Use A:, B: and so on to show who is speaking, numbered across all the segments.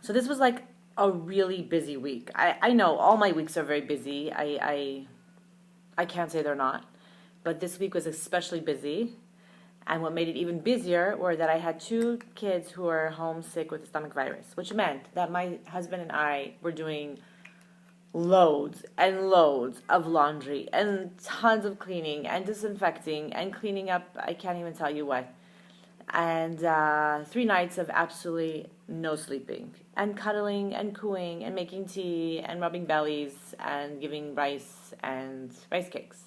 A: So this was like a really busy week. I know all my weeks are very busy. I can't say they're not. But this week was especially busy. And what made it even busier were that I had two kids who were homesick with the stomach virus, which meant that my husband and I were doing loads and loads of laundry and tons of cleaning and disinfecting and cleaning up. I can't even tell you what. And 3 nights of absolutely no sleeping and cuddling and cooing and making tea and rubbing bellies and giving rice and rice cakes.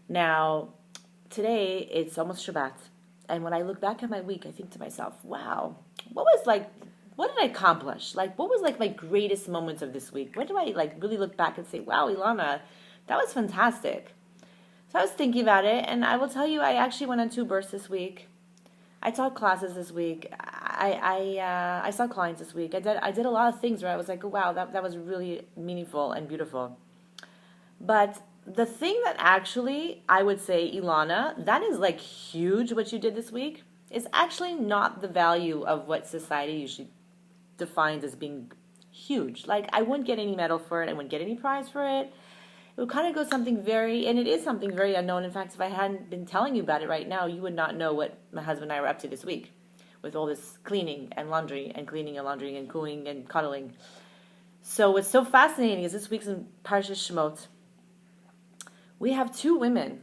A: Now, today it's almost Shabbat, and when I look back at my week, I think to myself, wow, what did I accomplish? Like, what was like my greatest moments of this week? Where do I like really look back and say, wow, Ilana, that was fantastic. So I was thinking about it, and I will tell you, I actually went on 2 bursts this week. I taught classes this week. I saw clients this week. I did a lot of things where I was like, oh, wow, that was really meaningful and beautiful. But the thing that actually, I would say, Ilana, that is like huge what you did this week, is actually not the value of what society usually defines as being huge. Like, I wouldn't get any medal for it. I wouldn't get any prize for it. It would kind of go something and it is something very unknown. In fact, if I hadn't been telling you about it right now, you would not know what my husband and I were up to this week with all this cleaning and laundry and cooing and cuddling. So what's so fascinating is this week's in Parshat Shemot, we have 2 women.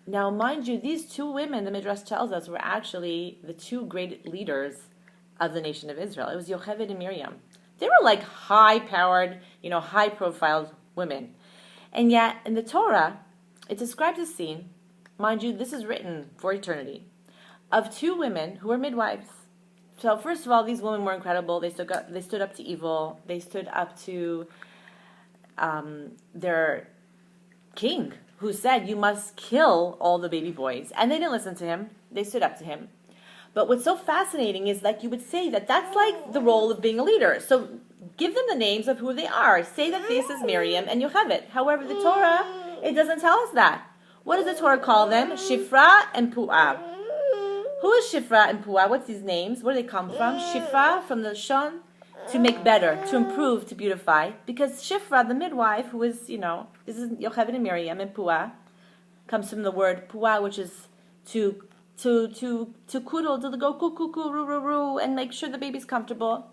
A: Now, mind you, these 2 women, the Midrash tells us, were actually the 2 great leaders of the nation of Israel. It was Yocheved and Miriam. They were like high-powered, high-profile women. And yet, in the Torah, it describes a scene, mind you, this is written for eternity, of 2 women who were midwives. So first of all, these women were incredible. They stood up to evil. They stood up to their king, who said, you must kill all the baby boys. And they didn't listen to him. They stood up to him. But what's so fascinating is, like, you would say that's like the role of being a leader. So give them the names of who they are. Say that this is Miriam and Yocheved. However, the Torah, it doesn't tell us that. What does the Torah call them? Shifra and Pu'ah. Who is Shifra and Pu'ah? What's these names? Where do they come from? Shifra, from the Shon, to make better, to improve, to beautify. Because Shifra, the midwife, who is, this is Yocheved and Miriam, and Pu'ah, comes from the word Pu'ah, which is to cuddle, to go cuckoo, roo, roo, roo, and make sure the baby's comfortable.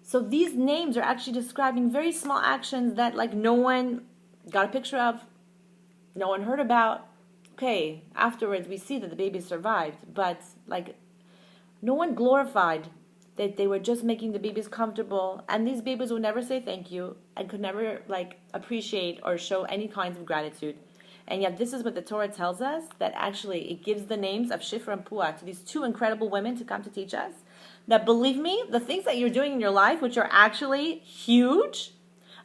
A: So these names are actually describing very small actions that, like, no one got a picture of, no one heard about. Okay, afterwards we see that the baby survived, but, like, no one glorified that they were just making the babies comfortable, and these babies would never say thank you and could never, like, appreciate or show any kinds of gratitude. And yet this is what the Torah tells us, that actually it gives the names of Shifra and Pu'ah to these 2 incredible women to come to teach us. That, believe me, the things that you're doing in your life, which are actually huge,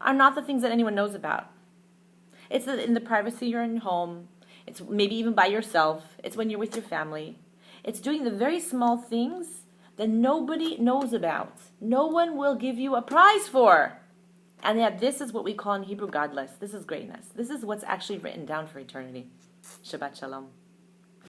A: are not the things that anyone knows about. It's in the privacy of your own home. It's maybe even by yourself. It's when you're with your family. It's doing the very small things that nobody knows about. No one will give you a prize for. And yet this is what we call in Hebrew godless. This is greatness. This is what's actually written down for eternity. Shabbat Shalom.